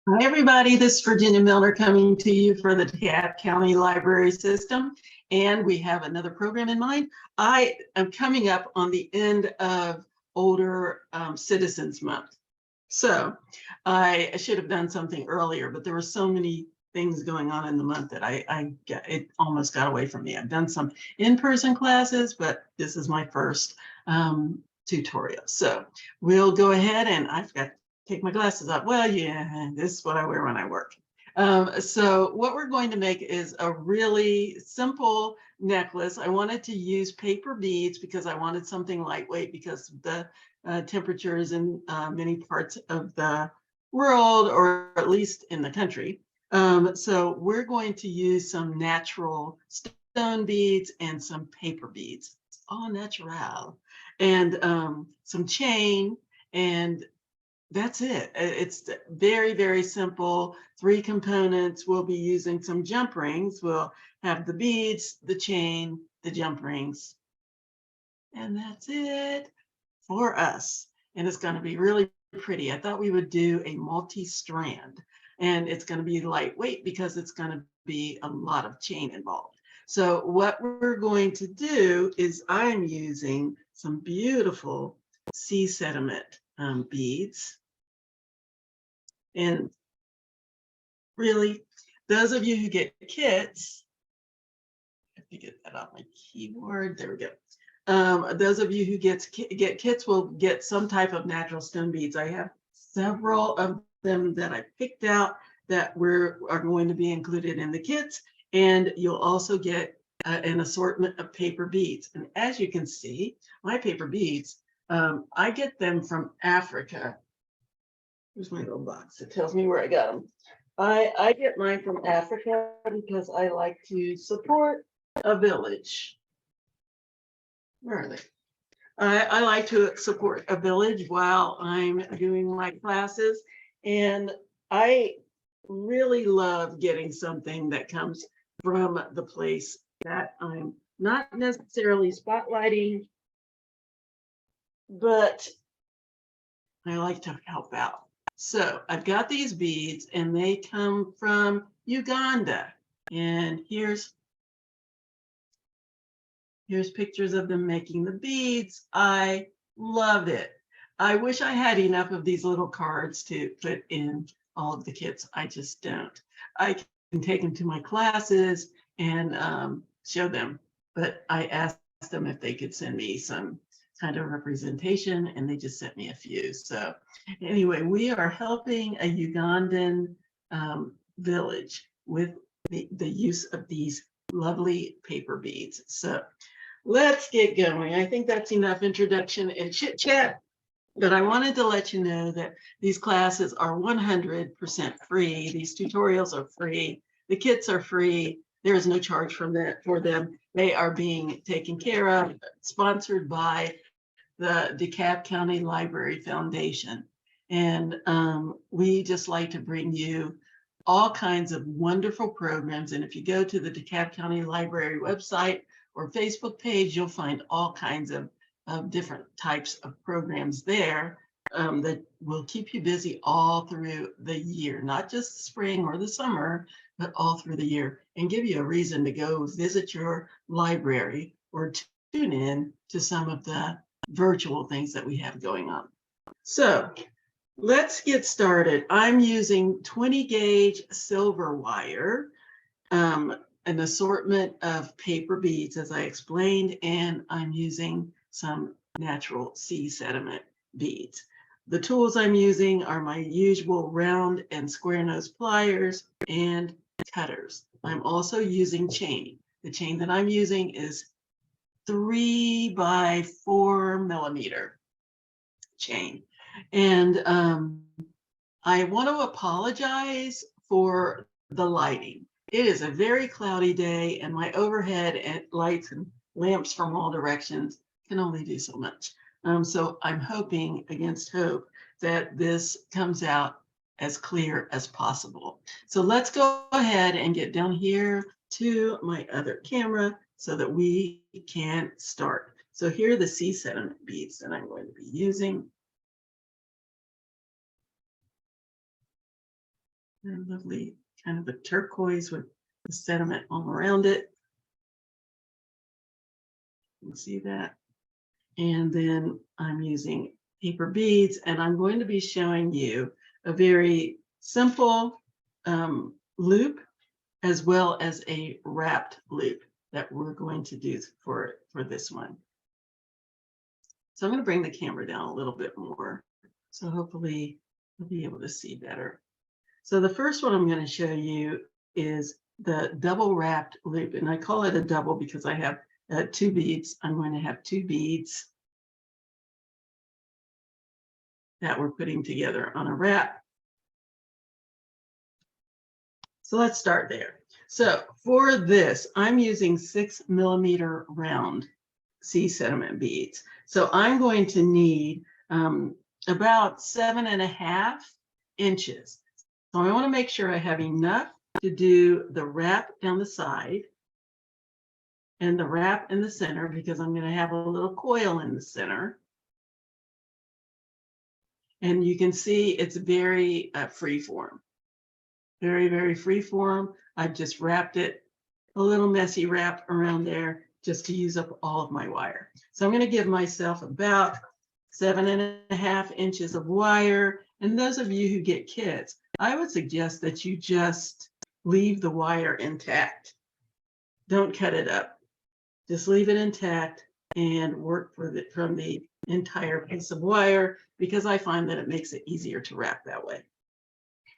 Hi, everybody. This is Virginia Milner coming to you for the DeKalb County Library System, and we have another program in mind. I am coming up on the end of Older Citizens Month. So I should have done something earlier, but there were so many things going on in the month that it almost got away from me. I've done some in-person classes, but this is my first tutorial. So we'll go ahead, and I forgot to take my glasses off. Well, yeah, this is what I wear when I work. So what we're going to make is a really simple necklace. I wanted to use paper beads because I wanted something lightweight because the temperatures in many parts of the world, or at least in the country. So we're going to use some natural stone beads and some paper beads. It's all natural. And some chain, and that's it. It's very, very simple. 3 components. We'll be using some jump rings. We'll have the beads, the chain, the jump rings, and that's it for us. And it's going to be really pretty. I thought we would do a multi-strand, and it's going to be lightweight because it's going to be a lot of chain involved. So what we're going to do is I'm using some beautiful sea sediment beads. And really, those of you who get kits, if you get that off my keyboard, there we go. Those of you who get kits will get some type of natural stone beads. I have several of them that I picked out that are going to be included in the kits, and you'll also get an assortment of paper beads. And as you can see, my paper beads, I get them from Africa. Here's my little box. It tells me where I got them. I get mine from Africa because I like to support a village. Where are they? I like to support a village while I'm doing my classes. And I really love getting something that comes from the place that I'm not necessarily spotlighting, but I like to help out. So I've got these beads, and they come from Uganda. And here's pictures of them making the beads. I love it. I wish I had enough of these little cards to put in all of the kits. I just don't. I can take them to my classes and show them, but I asked them if they could send me some kind of representation, and they just sent me a few. So anyway, we are helping a Ugandan village with the use of these lovely paper beads. So let's get going. I think that's enough introduction and chit chat, but I wanted to let you know that these classes are 100% free. These tutorials are free. The kits are free. There is no charge for them. They are being taken care of, sponsored by the DeKalb County Library Foundation. And we just like to bring you all kinds of wonderful programs. And if you go to the DeKalb County Library website or Facebook page, you'll find all kinds of different types of programs there that will keep you busy all through the year, not just the spring or the summer, but all through the year, and give you a reason to go visit your library or tune in to some of the virtual things that we have going on. So let's get started. I'm using 20 gauge silver wire, an assortment of paper beads, as I explained, and I'm using some natural sea sediment beads. The tools I'm using are my usual round and square nose pliers and cutters. I'm also using chain. The chain that I'm using is 3 by 4 millimeter chain. And I want to apologize for the lighting. It is a very cloudy day, and my overhead lights and lamps from all directions can only do so much. So I'm hoping against hope that this comes out as clear as possible. So let's go ahead and get down here to my other camera so that we can start. So here are the sea sediment beads that I'm going to be using. And lovely kind of a turquoise with the sediment all around it. You can see that. And then I'm using paper beads, and I'm going to be showing you a very simple loop as well as a wrapped loop that we're going to do for this one. So I'm going to bring the camera down a little bit more. So hopefully you'll be able to see better. So the first one I'm going to show you is the double wrapped loop. And I call it a double because I have 2 beads. I'm going to have 2 beads that we're putting together on a wrap. So let's start there. So for this, I'm using 6mm round sea sediment beads. So I'm going to need about 7.5 inches. So I want to make sure I have enough to do the wrap down the side and the wrap in the center, because I'm going to have a little coil in the center. And you can see it's very free form. Very, very free form. I've just wrapped it, a little messy wrap around there just to use up all of my wire. So I'm going to give myself about 7.5 inches of wire. And those of you who get kits, I would suggest that you just leave the wire intact. Don't cut it up. Just leave it intact and work from the entire piece of wire, because I find that it makes it easier to wrap that way.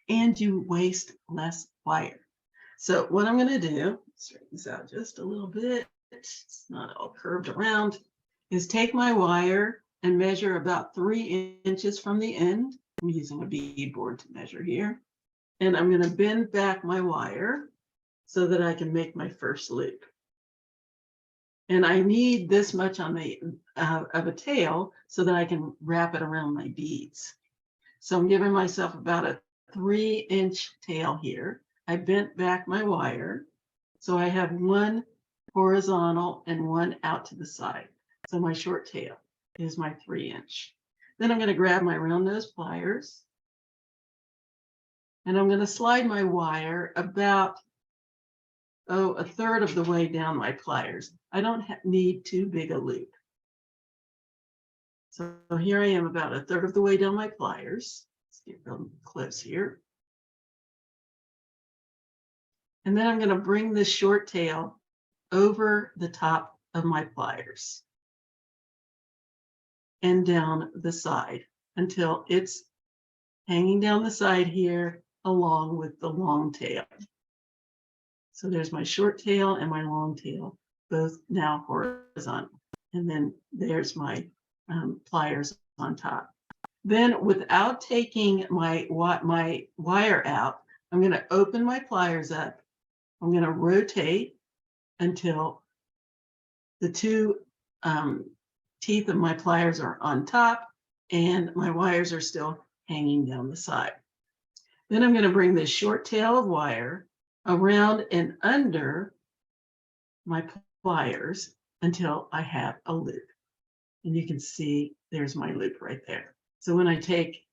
And you waste less wire. So what I'm going to do, straighten this out just a little bit, it's not all curved around, is take my wire and measure about 3 inches from the end. I'm using a bead board to measure here. And I'm going to bend back my wire so that I can make my first loop. And I need this much on the of a tail so that I can wrap it around my beads. So I'm giving myself about a 3-inch tail here. I bent back my wire, so I have one horizontal and one out to the side. So my short tail is my 3-inch. Then I'm going to grab my round nose pliers, and I'm going to slide my wire about a third of the way down my pliers. I don't need too big a loop. So here I am about a third of the way down my pliers. Let's get real close here. And then I'm going to bring this short tail over the top of my pliers and down the side until it's hanging down the side here along with the long tail. So there's my short tail and my long tail, both now horizontal. And then there's my pliers on top. Then, without taking my wire out, I'm going to open my pliers up. I'm going to rotate until the 2 teeth of my pliers are on top and my wires are still hanging down the side. Then I'm going to bring this short tail of wire around and under my pliers until I have a loop. And you can see there's my loop right there. So when I take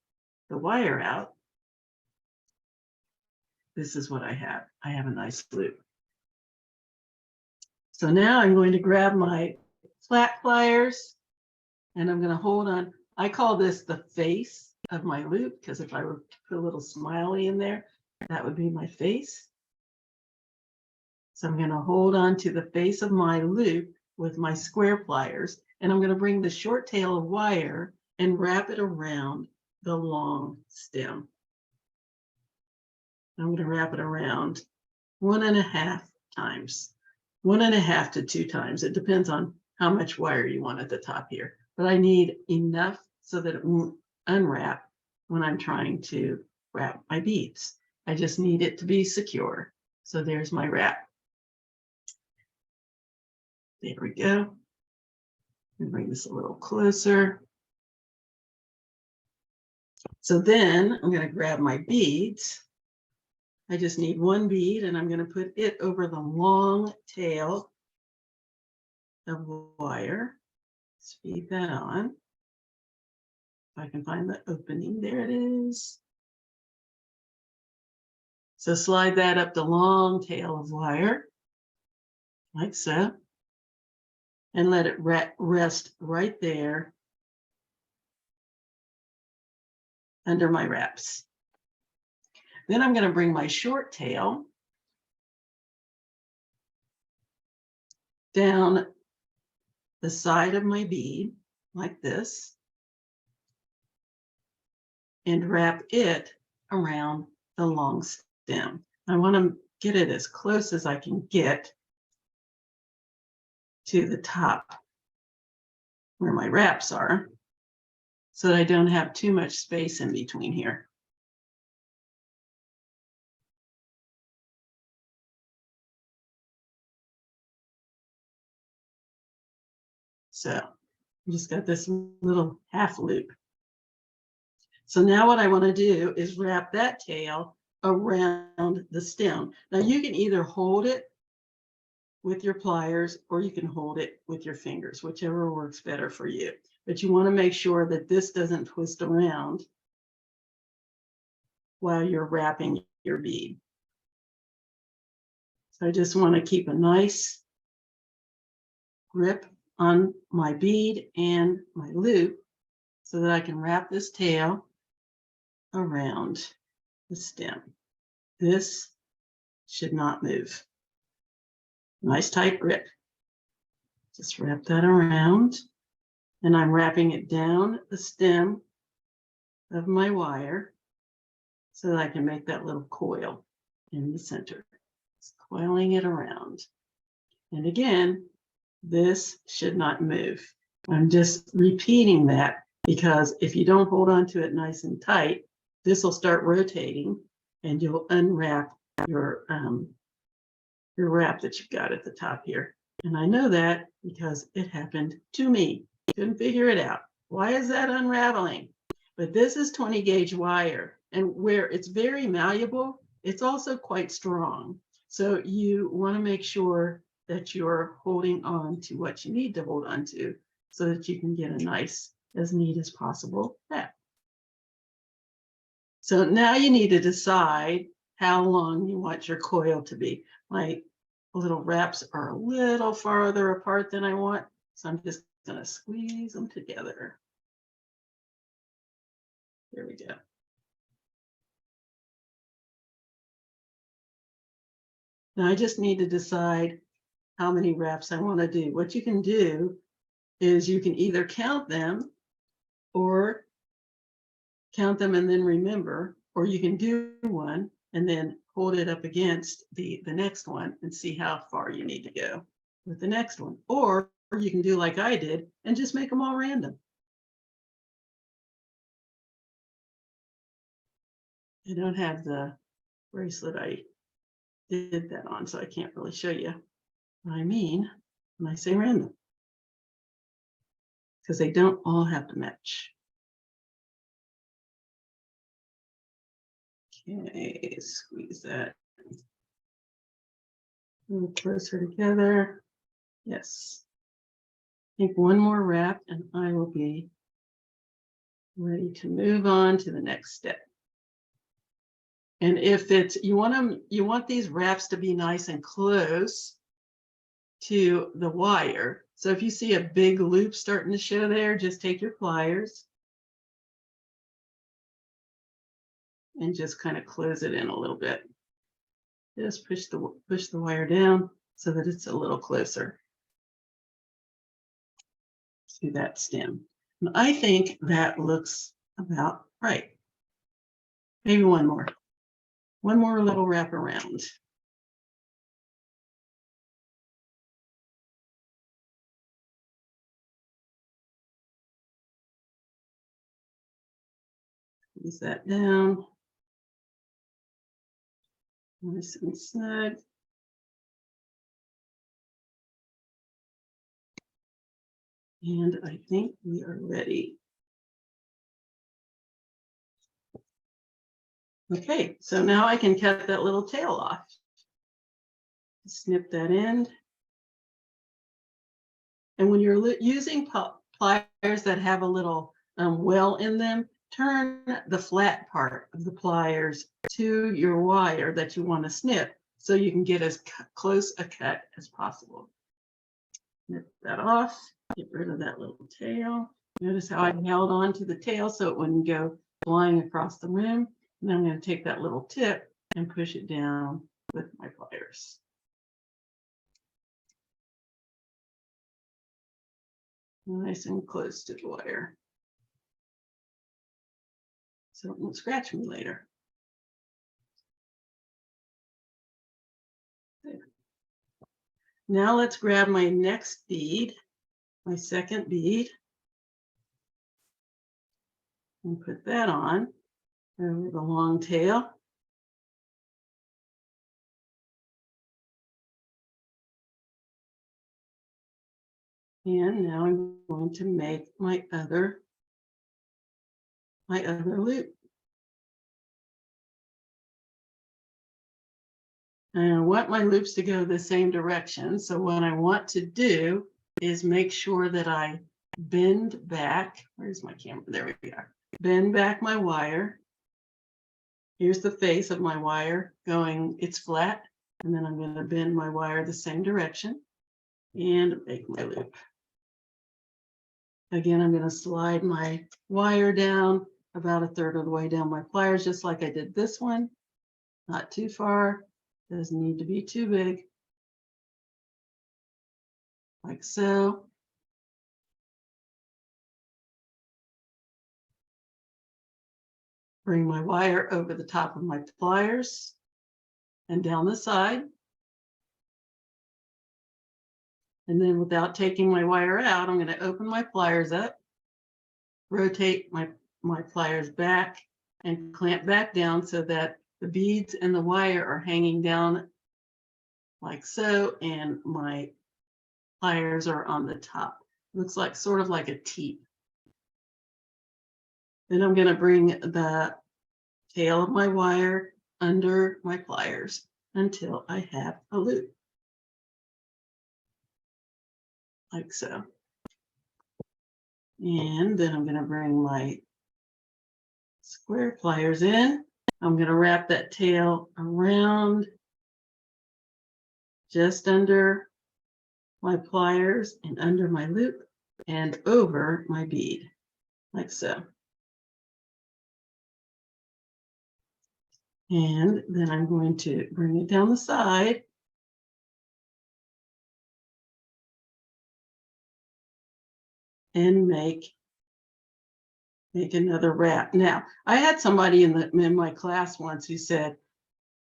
the wire out, this is what I have. I have a nice loop. So now I'm going to grab my flat pliers and I'm going to hold on. I call this the face of my loop, because if I were to put a little smiley in there, that would be my face. So I'm going to hold on to the face of my loop with my square pliers, and I'm going to bring the short tail of wire and wrap it around the long stem. I'm going to wrap it around 1.5 times, 1.5 to 2 times. It depends on how much wire you want at the top here, but I need enough so that it won't unwrap when I'm trying to wrap my beads. I just need it to be secure. So there's my wrap. There we go. And bring this a little closer. So then I'm going to grab my beads. I just need 1 bead, and I'm going to put it over the long tail of wire. Speed that on. If I can find the opening, there it is. So slide that up the long tail of wire, like so, and let it rest right there under my wraps. Then I'm going to bring my short tail down the side of my bead like this and wrap it around the long stem. I want to get it as close as I can get to the top where my wraps are so that I don't have too much space in between here. So I just got this little half loop. So now what I want to do is wrap that tail around the stem. Now you can either hold it with your pliers or you can hold it with your fingers, whichever works better for you. But you want to make sure that this doesn't twist around while you're wrapping your bead. So I just want to keep a nice grip on my bead and my loop so that I can wrap this tail around the stem. This should not move. Nice tight grip. Just wrap that around, and I'm wrapping it down the stem of my wire so that I can make that little coil in the center. Just coiling it around. And again, this should not move. I'm just repeating that because if you don't hold on to it nice and tight, this will start rotating and you'll unwrap your wrap that you've got at the top here. And I know that because it happened to me. Couldn't figure it out. Why is that unraveling? But this is 20 gauge wire, and where it's very malleable, it's also quite strong. So you want to make sure that you're holding on to what you need to hold on to so that you can get a nice, as neat as possible wrap. So now you need to decide how long you want your coil to be. My little wraps are a little farther apart than I want, so I'm just going to squeeze them together. There we go. Now I just need to decide how many wraps I want to do. What you can do is you can either count them or count them and then remember, or you can do one and then hold it up against the next one and see how far you need to go with the next one. Or you can do like I did and just make them all random. I don't have the bracelet I did that on, so I can't really show you what I mean when I say random, because they don't all have to match. Okay, squeeze that a little closer together. Yes. I think one more wrap and I will be ready to move on to the next step. And if it's, you want these wraps to be nice and close to the wire. So if you see a big loop starting to show there, just take your pliers and just kind of close it in a little bit. Just push the wire down so that it's a little closer to that stem. And I think that looks about right. Maybe one more little wrap around. Squeeze that down. Nice and snug. And I think we are ready. Okay, so now I can cut that little tail off. Snip that end. And when you're using pliers that have a little well in them, turn the flat part of the pliers to your wire that you want to snip so you can get as close a cut as possible. Snip that off, get rid of that little tail. Notice how I held on to the tail so it wouldn't go flying across the room. And then I'm going to take that little tip and push it down with my pliers. Nice and close to the wire, so it won't scratch me later. There. Now let's grab my next bead, my second bead, and put that on over the long tail. And now I'm going to make my other loop. And I want my loops to go the same direction. So what I want to do is make sure that I bend back. Where's my camera? There we are. Bend back my wire. Here's the face of my wire going, it's flat. And then I'm going to bend my wire the same direction and make my loop. Again, I'm going to slide my wire down about 1/3 of the way down my pliers, just like I did this one. Not too far, doesn't need to be too big. Like so. Bring my wire over the top of my pliers and down the side. And then without taking my wire out, I'm going to open my pliers up, rotate my pliers back, and clamp back down so that the beads and the wire are hanging down like so, and my pliers are on the top. Looks like sort of like a T. Then I'm going to bring the tail of my wire under my pliers until I have a loop. Like so. And then I'm going to bring my square pliers in. I'm going to wrap that tail around just under my pliers and under my loop and over my bead, like so. And then I'm going to bring it down the side. And make another wrap. Now, I had somebody in my class once who said,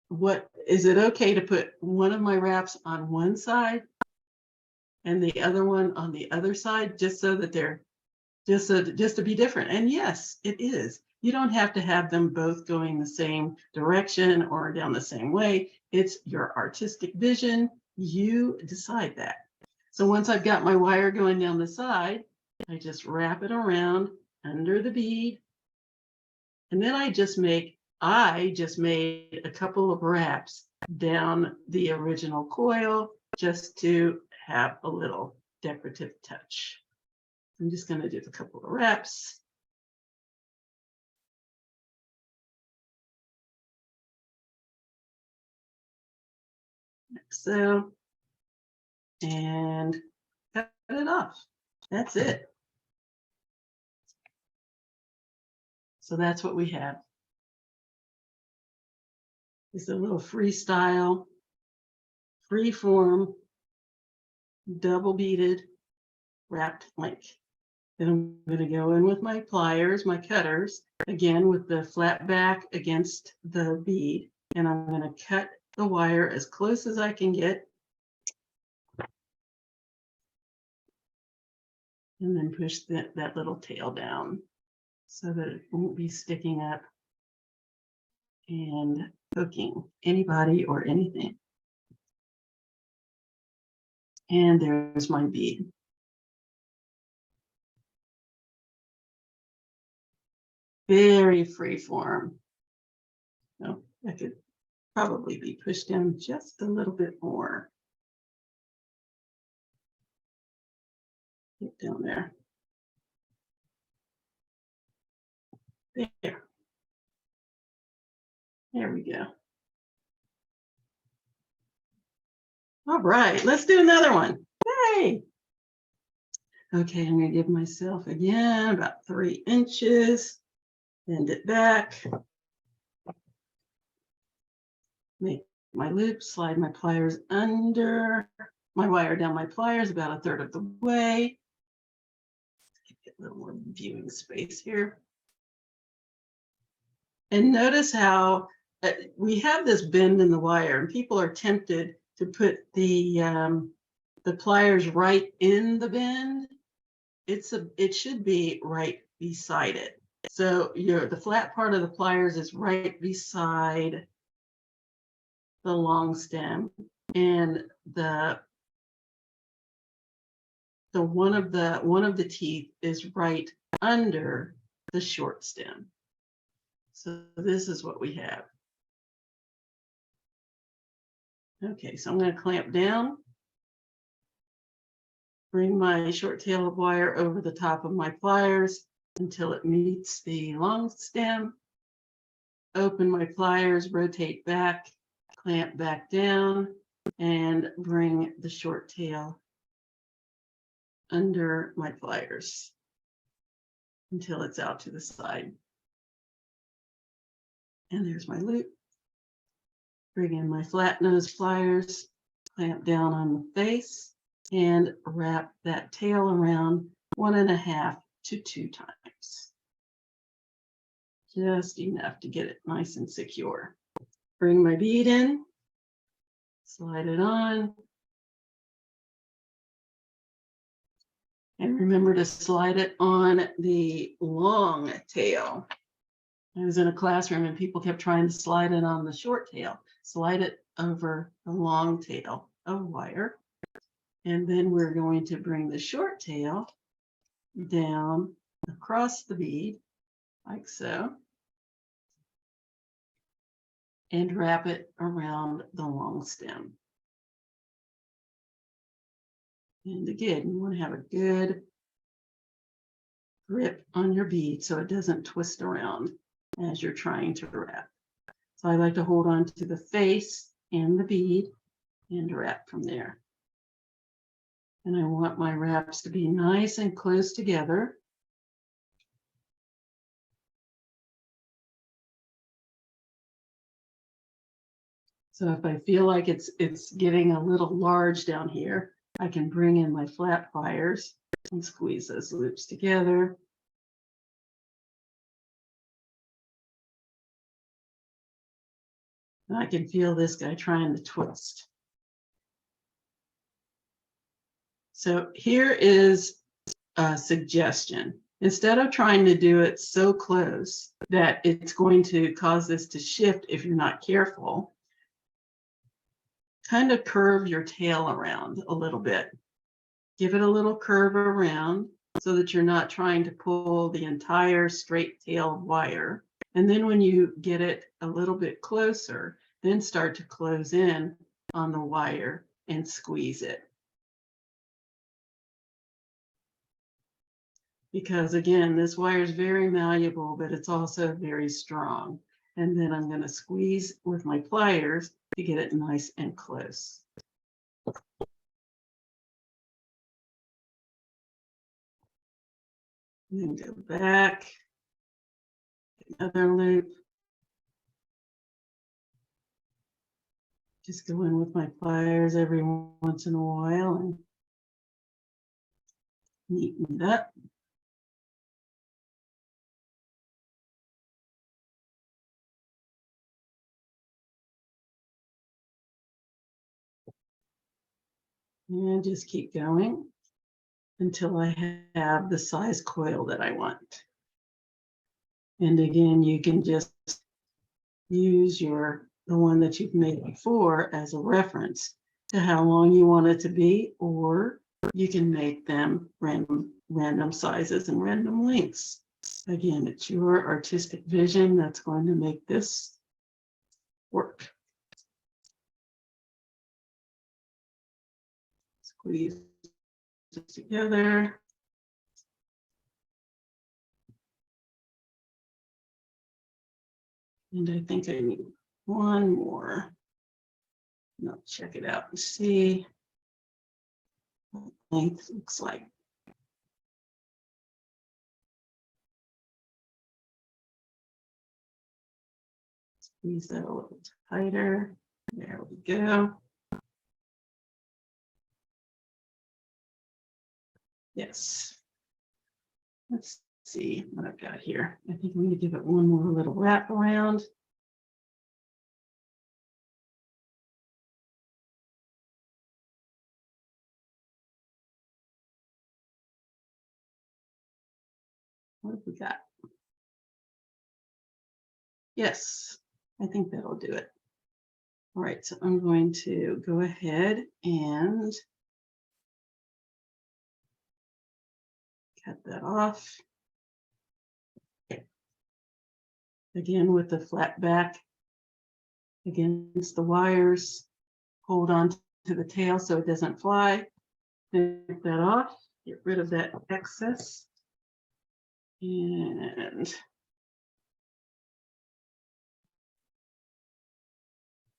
"What is it okay to put one of my wraps on one side and the other one on the other side, just so that they're just to be different?" And yes, it is. You don't have to have them both going the same direction or down the same way. It's your artistic vision. You decide that. So once I've got my wire going down the side, I just wrap it around under the bead. And then I just made a couple of wraps down the original coil just to have a little decorative touch. I'm just going to do a couple of wraps. Like so. And cut it off. That's it. So that's what we have. It's a little freestyle, free form, double beaded wrapped link. Then I'm going to go in with my pliers, my cutters, again with the flat back against the bead, and I'm going to cut the wire as close as I can get. And then push that little tail down so that it won't be sticking up and hooking anybody or anything. And there's my bead. Very free form. No, that could probably be pushed down just a little bit more. Get down there. There. There we go. All right, let's do another one. Yay. Okay, I'm going to give myself again about 3 inches. Bend it back. Make my loop, slide my pliers under my wire down my pliers about 1/3 of the way. Get a little more viewing space here. And notice how we have this bend in the wire, and people are tempted to put the pliers right in the bend. It should be right beside it. So the flat part of the pliers is right beside the long stem, and the one of the teeth is right under the short stem. So this is what we have. Okay, so I'm going to clamp down, bring my short tail of wire over the top of my pliers until it meets the long stem, open my pliers, rotate back, clamp back down, and bring the short tail under my pliers until it's out to the side. And there's my loop. Bring in my flat nose pliers, clamp down on the face, and wrap that tail around 1.5 to 2 times. Just enough to get it nice and secure. Bring my bead in, slide it on, and remember to slide it on the long tail. I was in a classroom and people kept trying to slide it on the short tail. Slide it over the long tail of wire. And then we're going to bring the short tail down across the bead, like so, and wrap it around the long stem. And again, you want to have a good grip on your bead so it doesn't twist around as you're trying to wrap. So I like to hold on to the face and the bead and wrap from there. And I want my wraps to be nice and close together. So if I feel like it's getting a little large down here, I can bring in my flat pliers and squeeze those loops together. And I can feel this guy trying to twist. So here is a suggestion. Instead of trying to do it so close that it's going to cause this to shift if you're not careful, kind of curve your tail around a little bit. Give it a little curve around so that you're not trying to pull the entire straight tail wire. And then when you get it a little bit closer, then start to close in on the wire and squeeze it. Because again, this wire is very malleable, but it's also very strong. And then I'm going to squeeze with my pliers to get it nice and close. And then go back, another loop. Just go in with my pliers every once in a while and neaten it up. And just keep going until I have the size coil that I want. And again, you can just use the one that you've made before as a reference to how long you want it to be, or you can make them random sizes and random lengths. Again, it's your artistic vision that's going to make this work. Squeeze it together. And I think I need one more. I'll check it out and see what length looks like. Squeeze that a little tighter. There we go. Yes. Let's see what I've got here. I think I'm going to give it one more little wrap around. What have we got? Yes, I think that'll do it. All right, so I'm going to go ahead and cut that off. Again, with the flat back against the wires, hold on to the tail so it doesn't fly. Take that off, get rid of that excess, and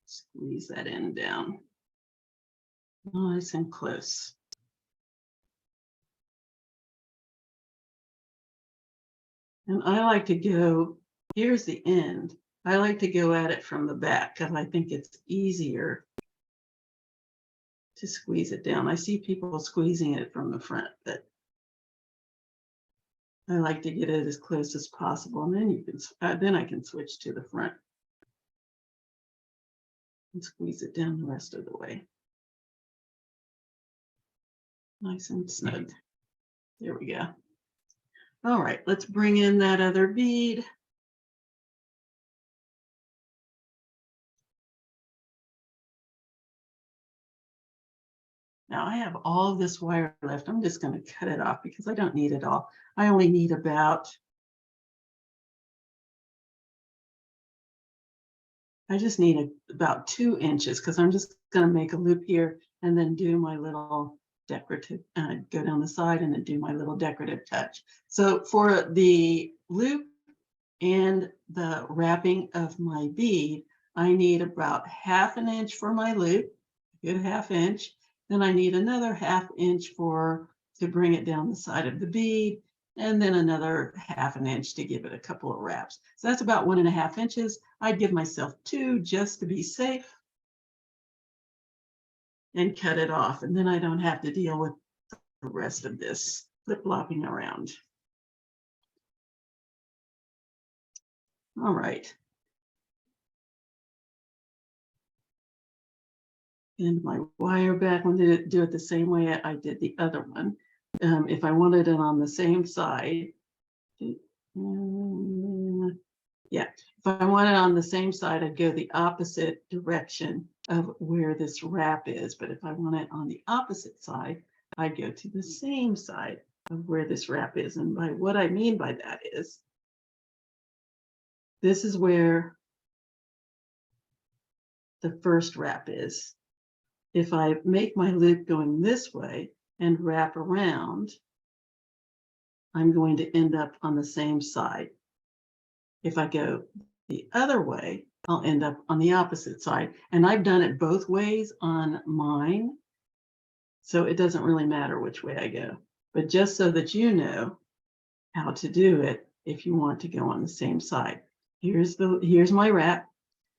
squeeze that end down. Nice and close. And I like to go, here's the end. I like to go at it from the back because I think it's easier to squeeze it down. I see people squeezing it from the front, but I like to get it as close as possible. And then you can, then I can switch to the front and squeeze it down the rest of the way. Nice and snug. There we go. All right, let's bring in that other bead. Now I have all of this wire left. I'm just going to cut it off because I don't need it all. I only need about, I just need about 2 inches because I'm just going to make a loop here and then do my little decorative, go down the side and then do my little decorative touch. So for the loop and the wrapping of my bead, I need about 1/2 inch for my loop, a good 1/2 inch. Then I need another 1/2 inch to bring it down the side of the bead, and then another 1/2 inch to give it a couple of wraps. So that's about 1.5 inches. I'd give myself 2 just to be safe and cut it off. And then I don't have to deal with the rest of this flip-flopping around. All right. And my wire back, I'm going to do it the same way I did the other one. If I wanted it on the same side, yeah, if I want it on the same side, I'd go the opposite direction of where this wrap is. But if I want it on the opposite side, I'd go to the same side of where this wrap is. And by what I mean by that is, this is where the first wrap is. If I make my loop going this way and wrap around, I'm going to end up on the same side. If I go the other way, I'll end up on the opposite side. And I've done it both ways on mine, so it doesn't really matter which way I go. But just so that you know how to do it if you want to go on the same side. Here's my wrap.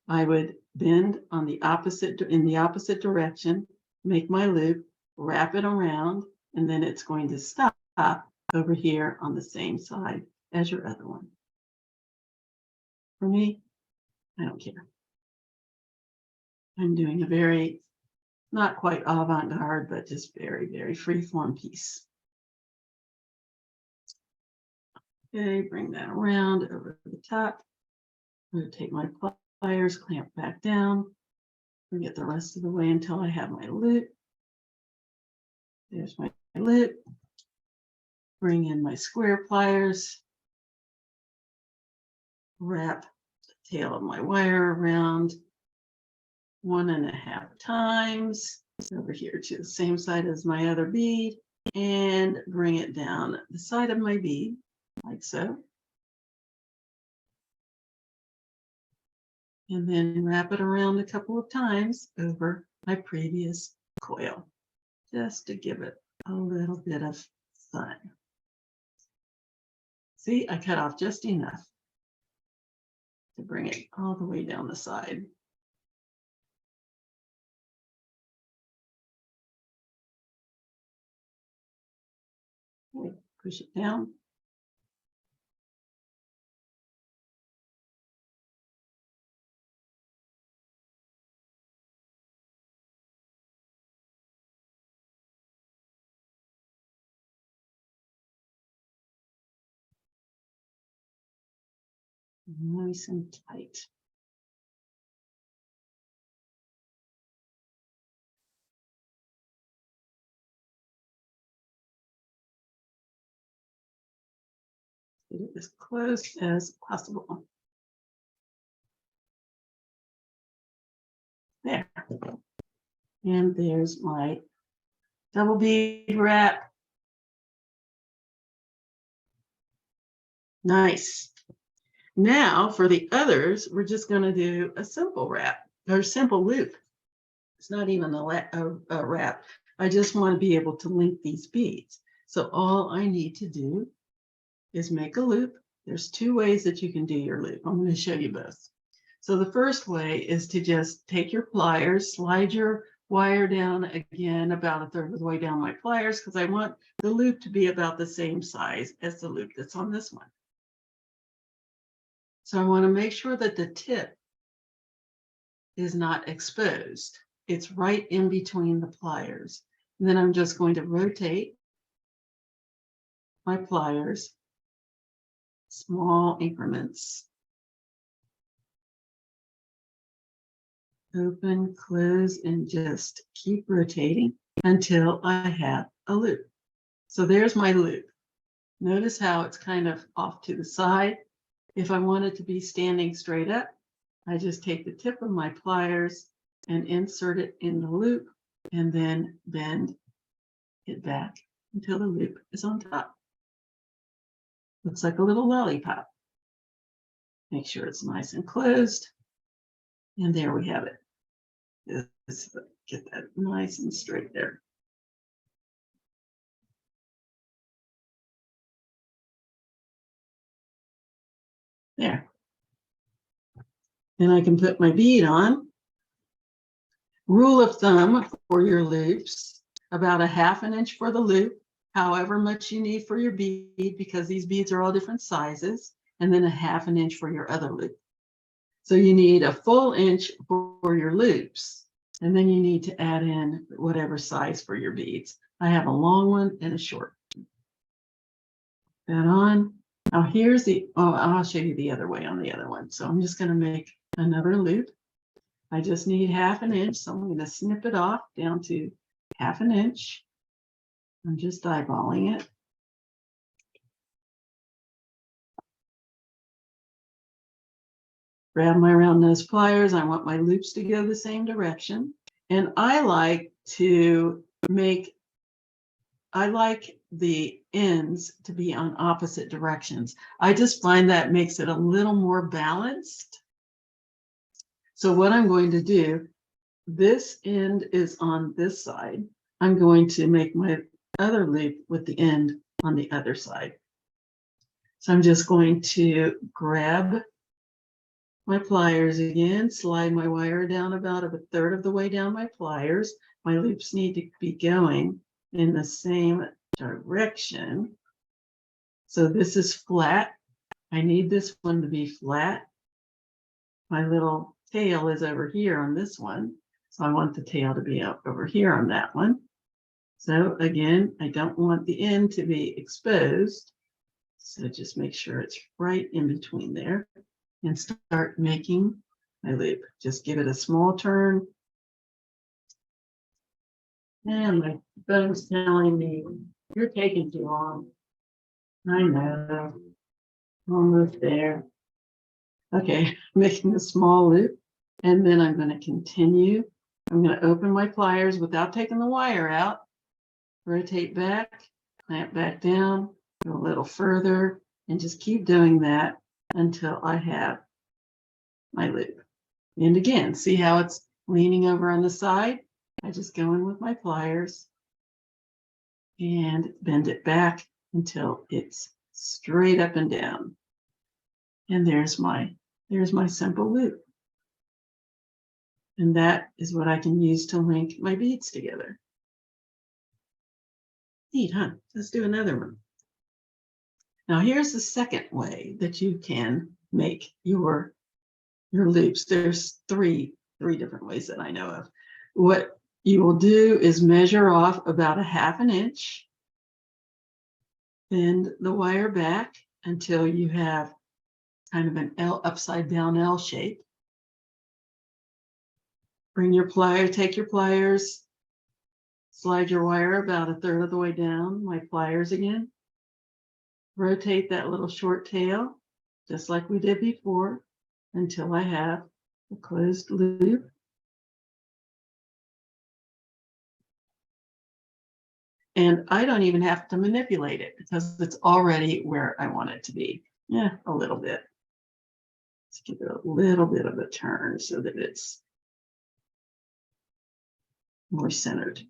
I would bend on the opposite, in the opposite direction, make my loop, wrap it around, and then it's going to stop over here on the same side as your other one. For me, I don't care. I'm doing a very, not quite avant-garde, but just very, very free-form piece. Okay, bring that around over the top. I'm going to take my pliers, clamp back down, bring it the rest of the way until I have my loop. There's my loop. Bring in my square pliers. Wrap the tail of my wire around 1.5 times over here to the same side as my other bead, and bring it down the side of my bead like so. and then wrap it around a couple of times over my previous coil, just to give it a little bit of fun. See, I cut off just enough to bring it all the way down the side. Push it down. Nice and tight. Get it as close as possible. There. And there's my double bead wrap. Nice. Now for the others, we're just going to do a simple wrap or simple loop. It's not even a wrap. I just want to be able to link these beads. So all I need to do is make a loop. There's two ways that you can do your loop. I'm going to show you both. So the first way is to just take your pliers, slide your wire down again about a third of the way down my pliers, because I want the loop to be about the same size as the loop that's on this one. So I want to make sure that the tip is not exposed. It's right in between the pliers. And then I'm just going to rotate my pliers, small increments. Open, close, and just keep rotating until I have a loop. So there's my loop. Notice how it's kind of off to the side. If I want it to be standing straight up, I just take the tip of my pliers and insert it in the loop and then bend it back until the loop is on top. Looks like a little lollipop. Make sure it's nice and closed. And there we have it. Just get that nice and straight there. There. And I can put my bead on. Rule of thumb for your loops, about 1/2 inch for the loop, however much you need for your bead, because these beads are all different sizes, and then 1/2 inch for your other loop. So you need a full inch for your loops, and then you need to add in whatever size for your beads. I have a long one and a short. That on. Now here's I'll show you the other way on the other one. So I'm just going to make another loop. I just need 1/2 inch, so I'm going to snip it off down to 1/2 inch. I'm just eyeballing it. Grab my round nose pliers. I want my loops to go the same direction. And I like the ends to be on opposite directions. I just find that makes it a little more balanced. So what I'm going to do, this end is on this side. I'm going to make my other loop with the end on the other side. So I'm just going to grab my pliers again, slide my wire down about 1/3 of the way down my pliers. My loops need to be going in the same direction. So this is flat. I need this one to be flat. My little tail is over here on this one. So I want the tail to be up over here on that one. So again, I don't want the end to be exposed. So just make sure it's right in between there and start making my loop. Just give it a small turn. And my phone's telling me, you're taking too long. I know. Almost there. Okay, making a small loop. And then I'm going to continue. I'm going to open my pliers without taking the wire out. Rotate back, clamp back down, go a little further, and just keep doing that until I have my loop. And again, see how it's leaning over on the side? I just go in with my pliers and bend it back until it's straight up and down. And there's my simple loop. And that is what I can use to link my beads together. Neat, huh? Let's do another one. Now here's the second way that you can make your loops. There's three different ways that I know of. What you will do is measure off about 1/2 inch, bend the wire back until you have kind of an L, upside down L shape. Bring your pliers, take your pliers, slide your wire about 1/3 of the way down, my pliers again. Rotate that little short tail, just like we did before, until I have a closed loop. And I don't even have to manipulate it because it's already where I want it to be. Yeah, a little bit. Let's give it a little bit of a turn so that it's more centered.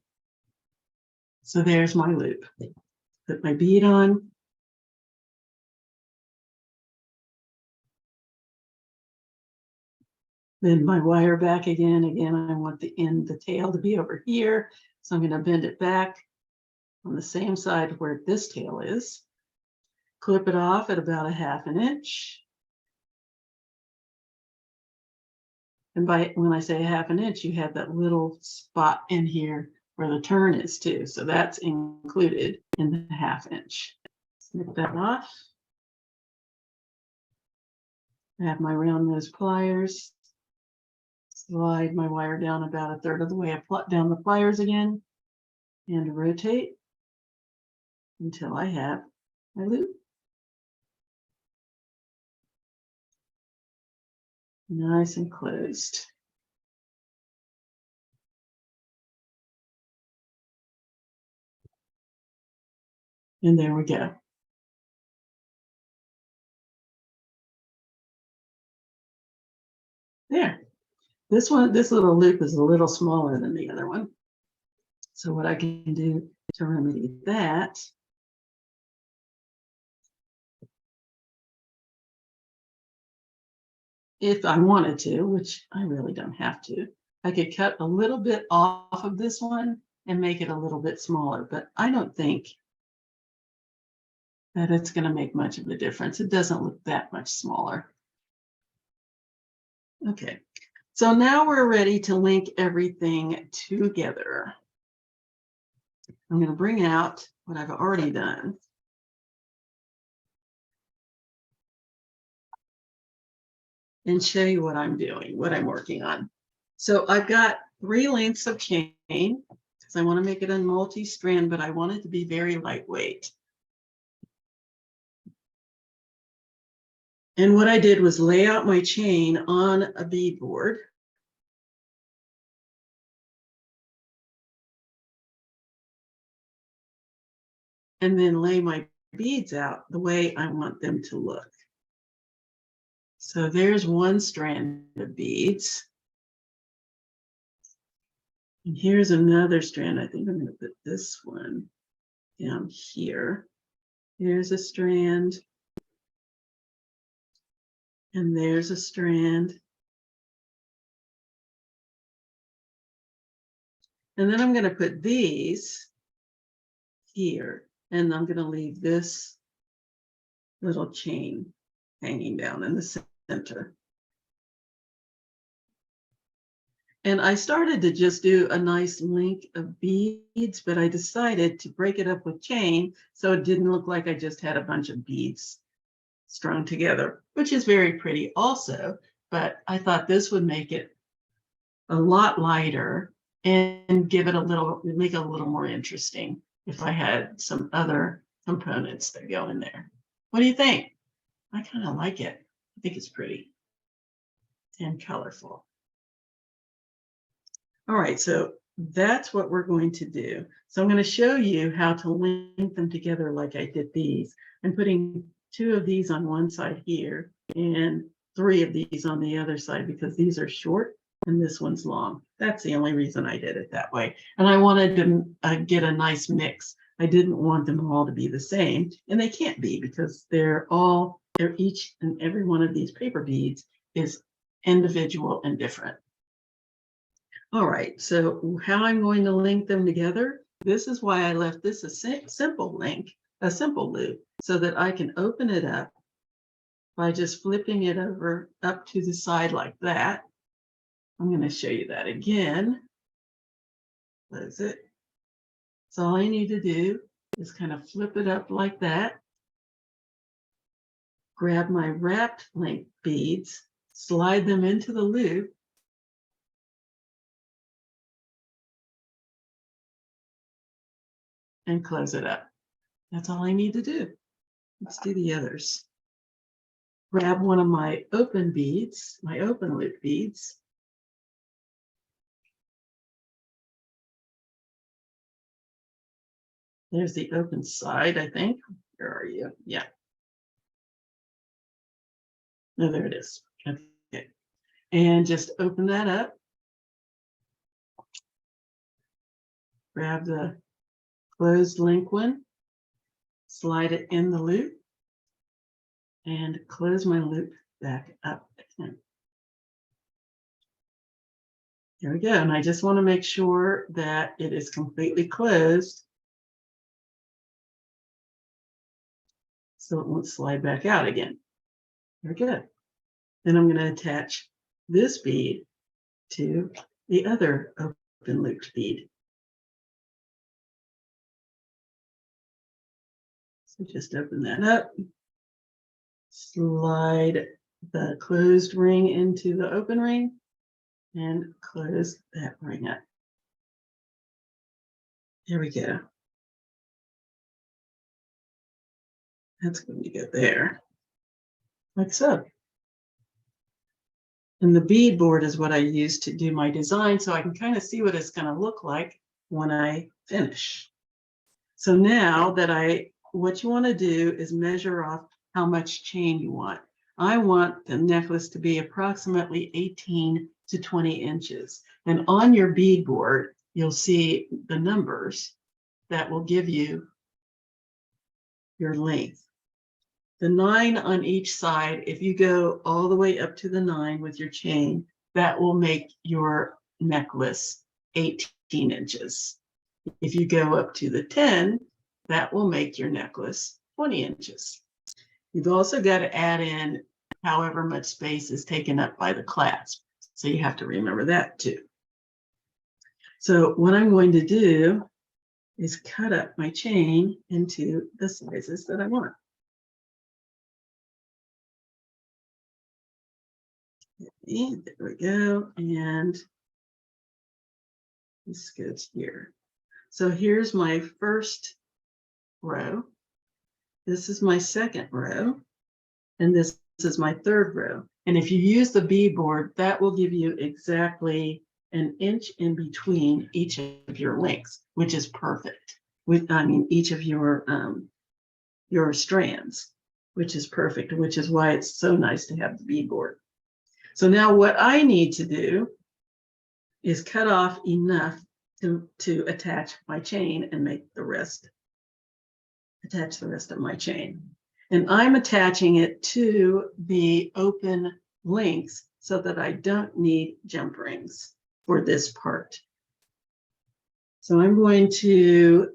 So there's my loop. Put my bead on. Bend my wire back again. Again, I want the tail to be over here. So I'm going to bend it back on the same side where this tail is. Clip it off at about 1/2 inch. And when I say 1/2 inch, you have that little spot in here where the turn is too. So that's included in the 1/2 inch. Snip that off. I have my round nose pliers. Slide my wire down about 1/3 of the way down the pliers again and rotate until I have my loop. Nice and closed. And there we go. There. This little loop is a little smaller than the other one. So what I can do to remedy that, if I wanted to, which I really don't have to, I could cut a little bit off of this one and make it a little bit smaller, but I don't think that it's going to make much of a difference. It doesn't look that much smaller. Okay, so now we're ready to link everything together. I'm going to bring out what I've already done. And show you what I'm doing, what I'm working on. So I've got 3 lengths of chain because I want to make it a multi-strand, but I want it to be very lightweight. And what I did was lay out my chain on a bead board. And then lay my beads out the way I want them to look. So there's one strand of beads. And here's another strand. I think I'm going to put this one down here. Here's a strand. And there's a strand. And then I'm going to put these here. And I'm going to leave this little chain hanging down in the center. And I started to just do a nice link of beads, but I decided to break it up with chain so it didn't look like I just had a bunch of beads strung together, which is very pretty also, but I thought this would make it a lot lighter and give it make it a little more interesting if I had some other components that go in there. What do you think? I kind of like it. I think it's pretty and colorful. All right, so that's what we're going to do. So I'm going to show you how to link them together like I did these. I'm putting 2 of these on one side here and 3 of these on the other side because these are short and this one's long. That's the only reason I did it that way. And I wanted to get a nice mix. I didn't want them all to be the same, and they can't be because they're each and every one of these paper beads is individual and different. All right, so how I'm going to link them together, this is why I left this a simple link, a simple loop, so that I can open it up by just flipping it over up to the side like that. I'm going to show you that again. Close it. So all I need to do is kind of flip it up like that. Grab my wrapped link beads, slide them into the loop, and close it up. That's all I need to do. Let's do the others. Grab one of my open beads, my open loop beads. There's the open side, I think. Where are you? Yeah. No, there it is. Okay. And just open that up. Grab the closed link one, slide it in the loop, and close my loop back up again. There we go. And I just want to make sure that it is completely closed so it won't slide back out again. Very good. Then I'm going to attach this bead to the other open looped bead. So just open that up, slide the closed ring into the open ring, and close that ring up. There we go. That's going to go there, like so. And the bead board is what I use to do my design, so I can kind of see what it's going to look like when I finish. So now that what you want to do is measure off how much chain you want. I want the necklace to be approximately 18 to 20 inches. And on your bead board, you'll see the numbers that will give you your length. The 9 on each side, if you go all the way up to the 9 with your chain, that will make your necklace 18 inches. If you go up to the 10, that will make your necklace 20 inches. You've also got to add in however much space is taken up by the clasp. So you have to remember that too. So what I'm going to do is cut up my chain into the sizes that I want. And there we go. And this goes here. So here's my first row. This is my second row. And this is my third row. And if you use the bead board, that will give you exactly an inch in between each of your links, which is perfect. Each of your strands, which is perfect, which is why it's so nice to have the bead board. So now what I need to do is cut off enough to attach my chain and make the rest, attach the rest of my chain. And I'm attaching it to the open links so that I don't need jump rings for this part. So I'm going to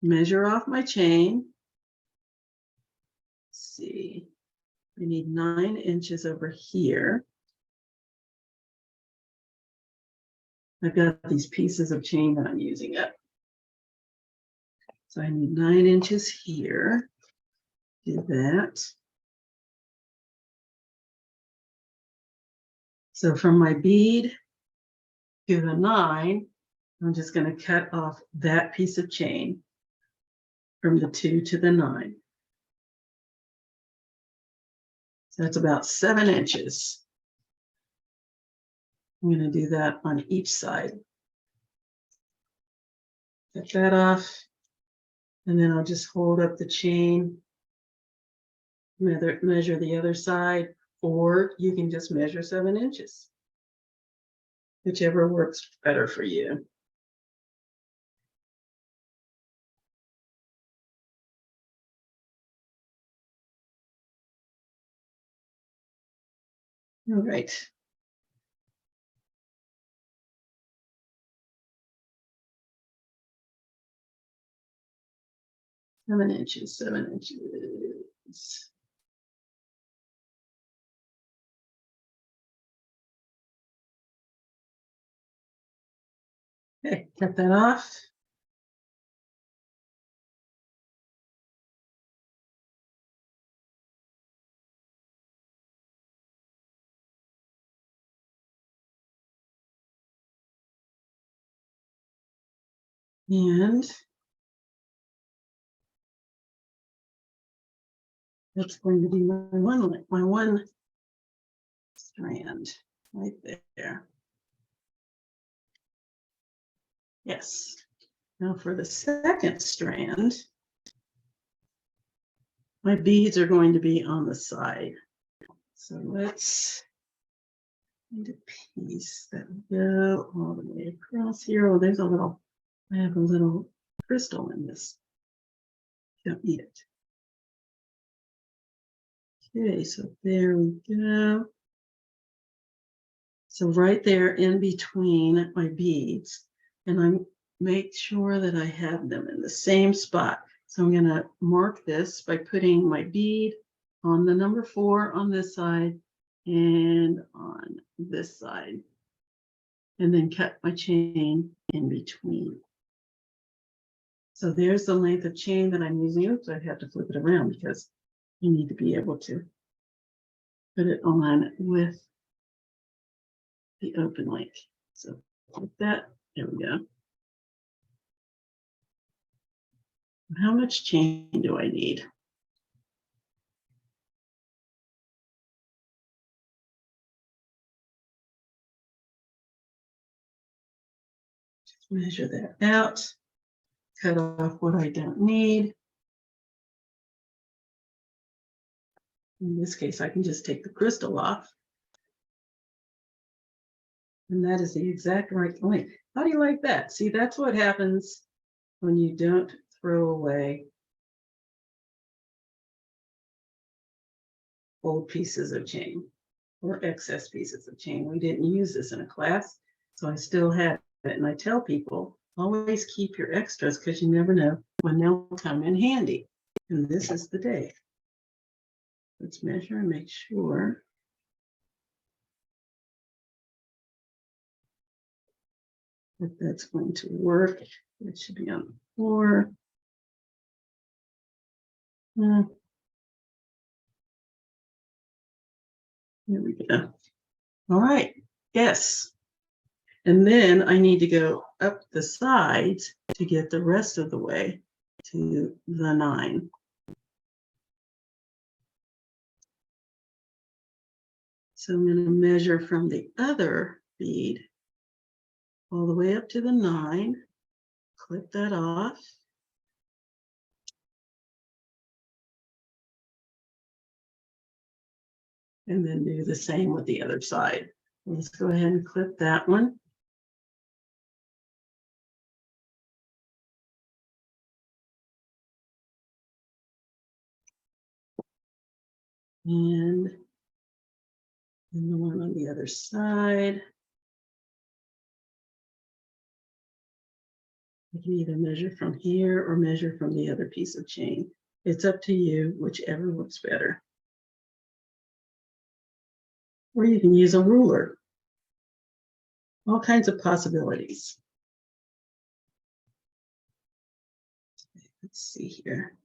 measure off my chain. Let's see, I need 9 inches over here. I've got these pieces of chain that I'm using up. So I need 9 inches here. Do that. So from my bead to the 9, I'm just going to cut off that piece of chain from the 2 to the 9. So that's about 7 inches. I'm going to do that on each side. Cut that off, and then I'll just hold up the chain, measure the other side, or you can just measure 7 inches, whichever works better for you. All right. Seven inches, 7 inches. Okay, cut that off. And that's going to be my one strand right there. Yes. Now for the second strand, my beads are going to be on the side. So let's find a piece that will go all the way across here. Oh, there's a little, I have a little crystal in this. Don't need it. Okay, so there we go. So right there in between my beads, and I make sure that I have them in the same spot. So I'm going to mark this by putting my bead on the number 4 on this side and on this side, and then cut my chain in between. So there's the length of chain that I'm using. Oops, I have to flip it around because you need to be able to put it on with the open link. So like that, there we go. How much chain do I need? Just measure that out, cut off what I don't need. In this case, I can just take the crystal off. And that is the exact right length. How do you like that? See, that's what happens when you don't throw away old pieces of chain or excess pieces of chain. We didn't use this in a class, so I still have it. And I tell people, always keep your extras because you never know when they'll come in handy. And this is the day. Let's measure and make sure. That that's going to work. It should be on the floor. Here we go. All right. Yes. And then I need to go up the sides to get the rest of the way to the 9. So I'm going to measure from the other bead all the way up to the 9, clip that off. And then do the same with the other side. Let's go ahead and clip that one. And the one on the other side. You can either measure from here or measure from the other piece of chain. It's up to you, whichever works better. Or you can use a ruler. All kinds of possibilities. Let's see here.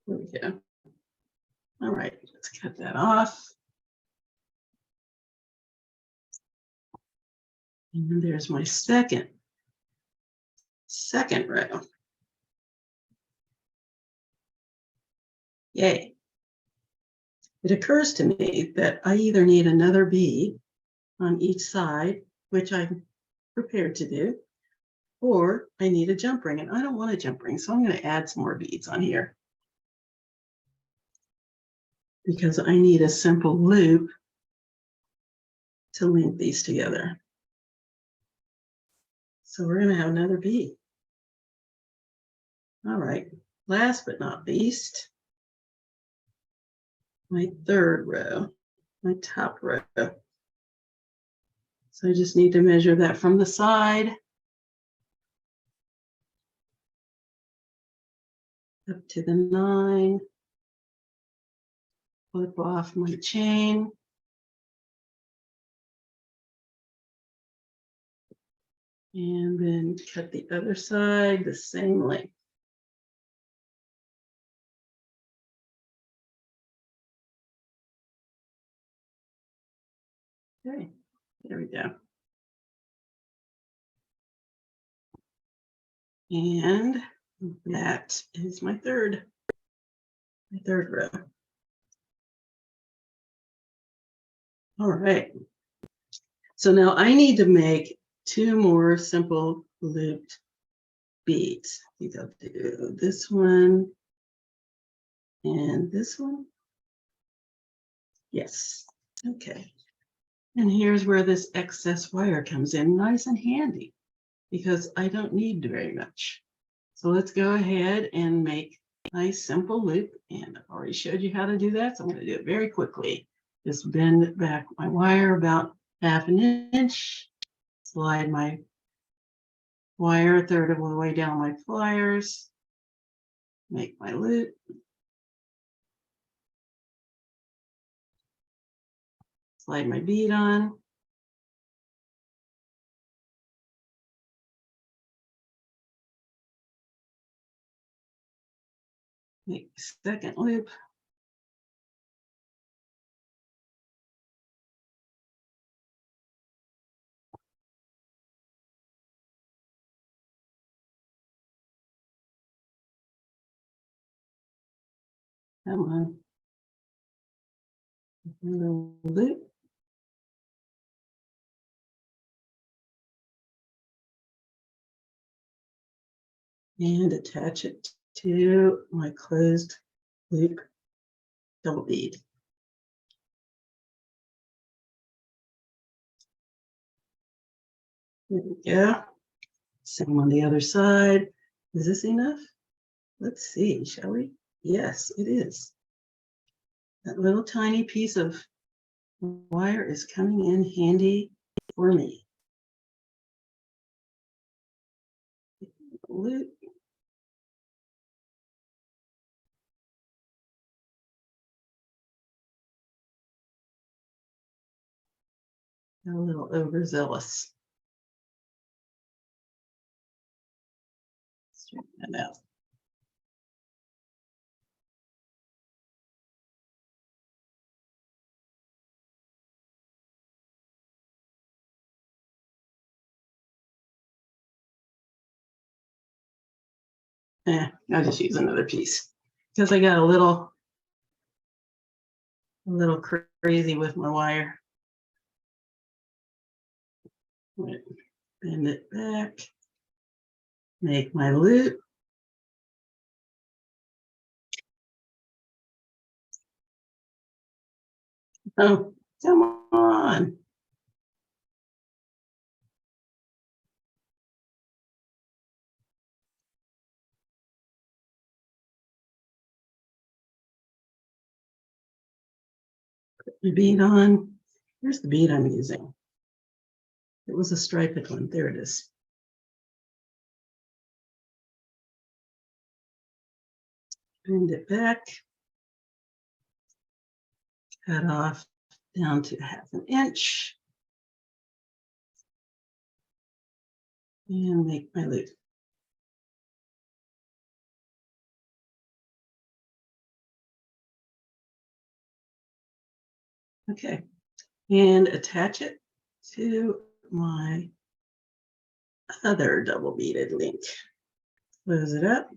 There we go. All right, let's cut that off. And there's my second row. Yay. it occurs to me that I either need another bead on each side, which I'm prepared to do, or I need a jump ring, and I don't want a jump ring, so I'm going to add some more beads on here because I need a simple loop to link these together. So we're going to have another bead. All right, last but not least, my third row, my top row. So I just need to measure that from the side up to the 9, flip off my chain, and then cut the other side the same length. Okay, there we go. And that is my third row. All right. So now I need to make 2 more simple looped beads. I think I'll do this one and this one. Yes. Okay. And here's where this excess wire comes in nice and handy because I don't need very much. So let's go ahead and make a nice simple loop. And I've already showed you how to do that. So I'm going to do it very quickly. Just bend back my wire about 1/2 inch, slide my wire 1/3 of the way down my pliers, make my loop, slide my bead on, make second loop, come on, another loop, and attach it to my closed loop double bead. There we go. Same on the other side. Is this enough? Let's see, shall we? Yes, it is. That little tiny piece of wire is coming in handy for me. Loop. A little overzealous. Straighten that out. I'll just use another piece because I got a little crazy with my wire. Bend it back, make my loop. Oh, come on. Put the bead on. Here's the bead I'm using. It was a striped one. There it is. Bend it back. Cut off down to 1/2 inch. And make my loop. Okay, and attach it to my other double beaded link. Close it up.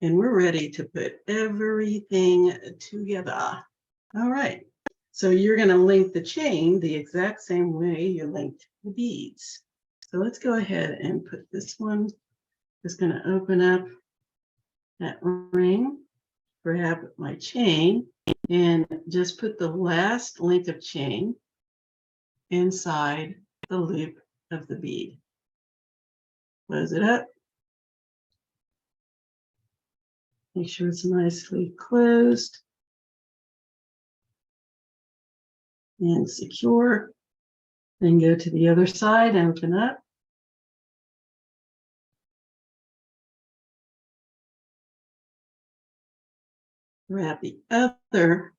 And we're ready to put everything together. All right. So you're going to link the chain the exact same way you linked the beads. So let's go ahead and put this one. Just going to open up that ring, grab my chain, and just put the last link of chain inside the loop of the bead. Close it up. Make sure it's nicely closed and secure. Then go to the other side and open up. Grab the other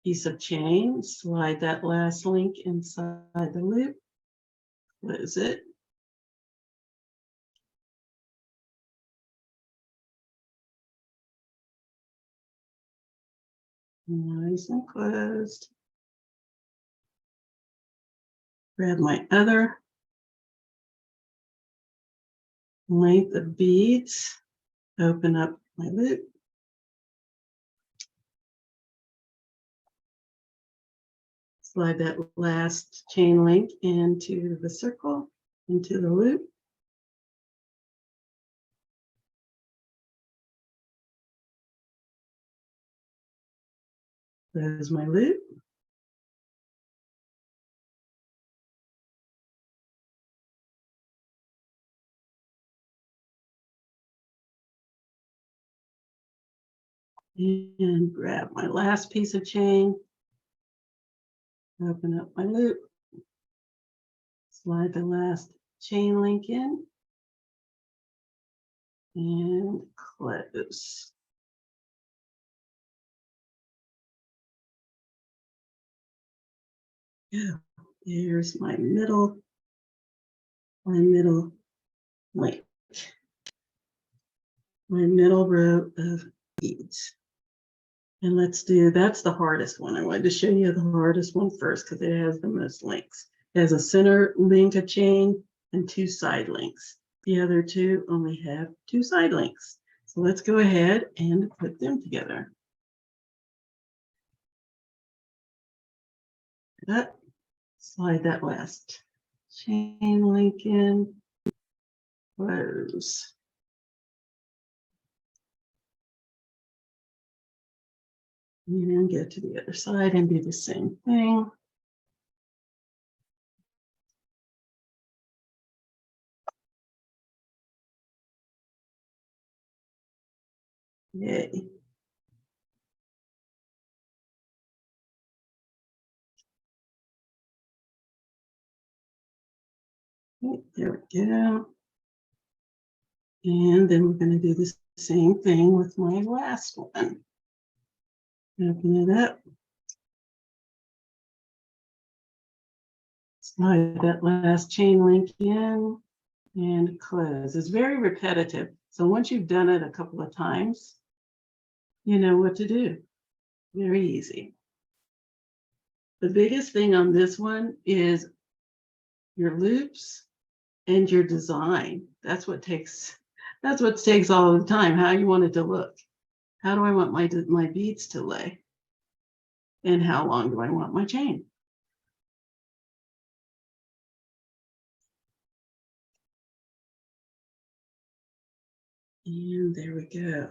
piece of chain, slide that last link inside the loop, close it. Nice and closed. Grab my other length of beads, open up my loop. Slide that last chain link into the circle, into the loop. Close my loop. And grab my last piece of chain, open up my loop, slide the last chain link in, and close. Yeah, there's my middle link, my middle row of beads. And let's do, that's the hardest one. I wanted to show you the hardest one first because it has the most links. It has a center link of chain and 2 side links. The other 2 only have 2 side links. So let's go ahead and put them together. Slide that last chain link in, close. And go to the other side and do the same thing. Yay. Okay, there we go. And then we're going to do the same thing with my last one. Open it up. Slide that last chain link in and close. It's very repetitive. So once you've done it a couple of times, you know what to do. Very easy. The biggest thing on this one is your loops and your design. That's what takes all the time. How you want it to look. How do I want my beads to lay? And how long do I want my chain? And there we go.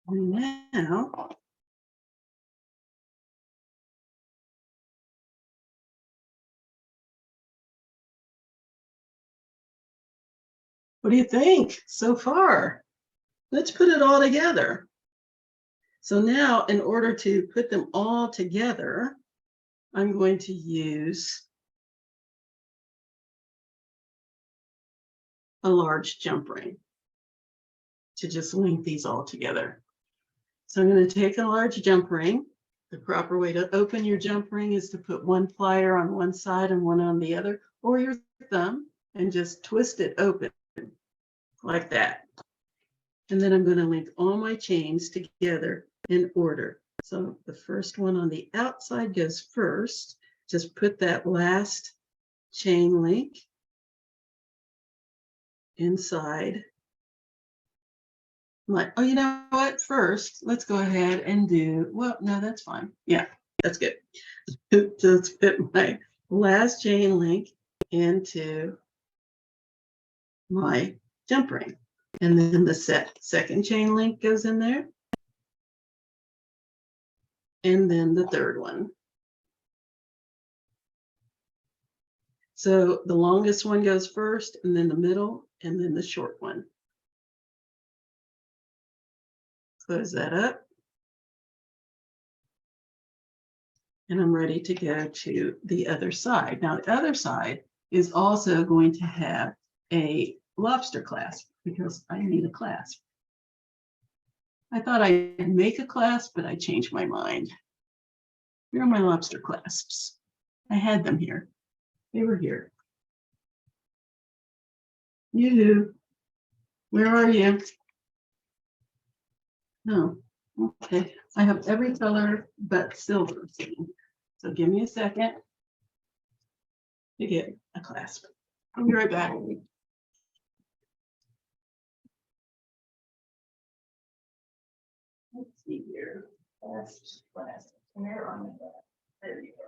And now, what do you think so far? Let's put it all together. So now, in order to put them all together, I'm going to use a large jump ring to just link these all together. So I'm going to take a large jump ring. The proper way to open your jump ring is to put one plier on one side and one on the other, or your thumb, and just twist it open like that. And then I'm going to link all my chains together in order. So the first one on the outside goes first. Just put that last chain link inside my, oh, you know what? First, let's go ahead and do, well, no, that's fine. Yeah, that's good. Just fit my last chain link into my jump ring. And then the second chain link goes in there. And then the third one. So the longest one goes first, and then the middle, and then the short one. Close that up. And I'm ready to go to the other side. Now, the other side is also going to have a lobster clasp because I need a clasp. I thought I'd make a clasp, but I changed my mind. Here are my lobster clasps. I had them here. They were here. You, where are you? No, okay. I have every color but silver. So give me a second to get a clasp. I'll be right back. Let's see here. Clasp. Where on the back? There you go.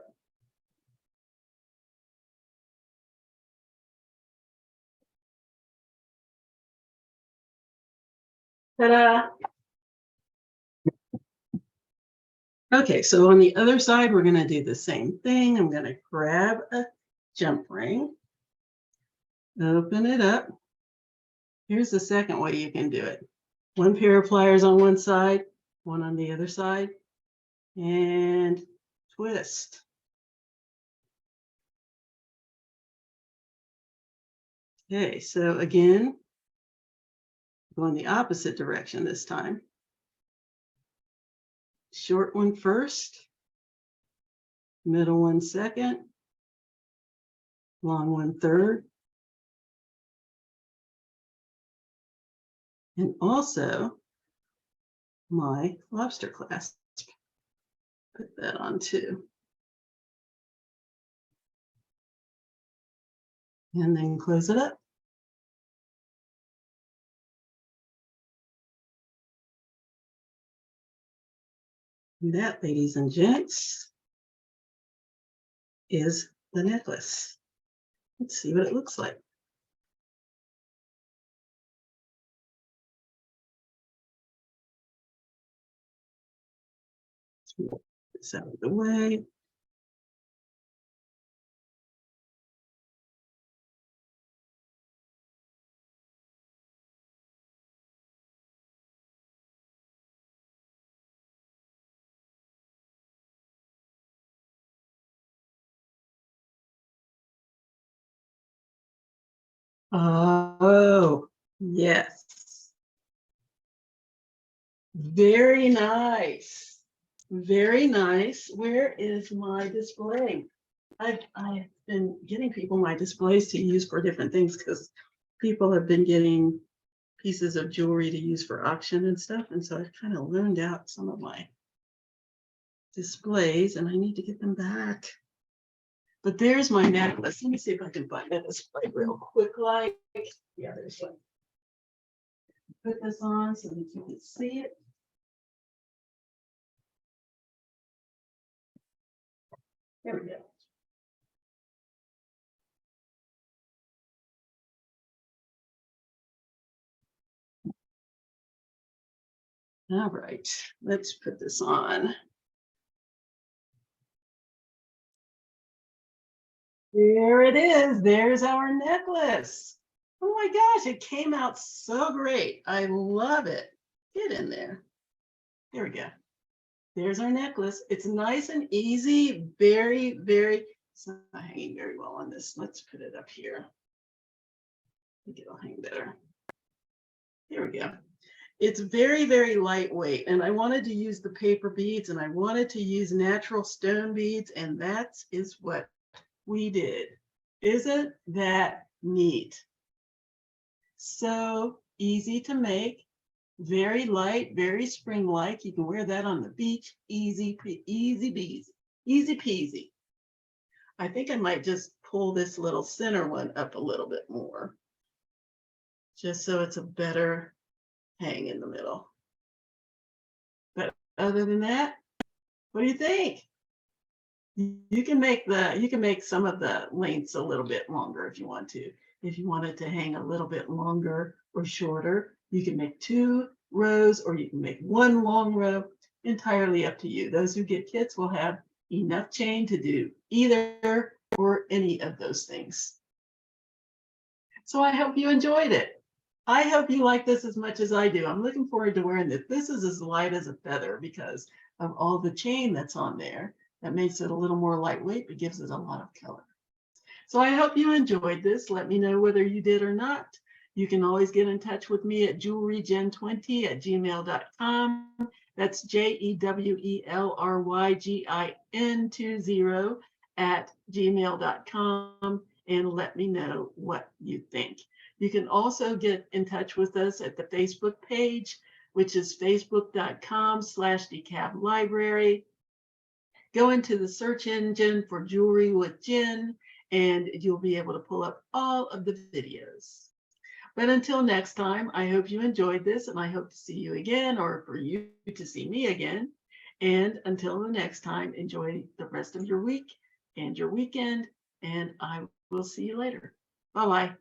Ta-da! Okay, so on the other side, we're going to do the same thing. I'm going to grab a jump ring, open it up. Here's the second way you can do it. One pair of pliers on one side, one on the other side, and twist. Okay, so again, going the opposite direction this time. Short one first, middle one second, long one third, and also my lobster clasp. Put that on too. And then close it up. And that, ladies and gents, is the necklace. Let's see what it looks like. Move this out of the way. Oh, yes. Very nice. Very nice. Where is my display? I've been getting people my displays to use for different things because people have been getting pieces of jewelry to use for auction and stuff. And so I've kind of learned out some of my displays and I need to get them back. But there's my necklace. Let me see if I can find that display real quick. Like, yeah, there's one. Put this on so that you can see it. There we go. All right, let's put this on. There it is. There's our necklace. Oh my gosh, it came out so great. I love it. Get in there. There we go. There's our necklace. It's nice and easy. Very, very, it's not hanging very well on this. Let's put it up here. I think it'll hang better. Here we go. It's very, very lightweight. And I wanted to use the paper beads and I wanted to use natural stone beads. And that is what we did. Isn't that neat? So easy to make, very light, very spring-like. You can wear that on the beach, easy, easy peasy, easy peasy. I think I might just pull this little center one up a little bit more. just so it's a better hang in the middle. But other than that, what do you think? You can make some of the lengths a little bit longer if you want to. If you want it to hang a little bit longer or shorter, you can make 2 rows or you can make 1 long row, entirely up to you. Those who get kits will have enough chain to do either or any of those things. So I hope you enjoyed it. I hope you like this as much as I do. I'm looking forward to wearing this. This is as light as a feather because of all the chain that's on there. That makes it a little more lightweight, but gives it a lot of color. So I hope you enjoyed this. Let me know whether you did or not. You can always get in touch with me at jewelrygen20@gmail.com. That's JEWELRYGIN20@gmail.com, and let me know what you think. You can also get in touch with us at the Facebook page, which is facebook.com/DeKalbLibrary. Go into the search engine for Jewelry with Jen, and you'll be able to pull up all of the videos. But until next time, I hope you enjoyed this, and I hope to see you again, or for you to see me again. And until the next time, enjoy the rest of your week and your weekend, and I will see you later. Bye-bye.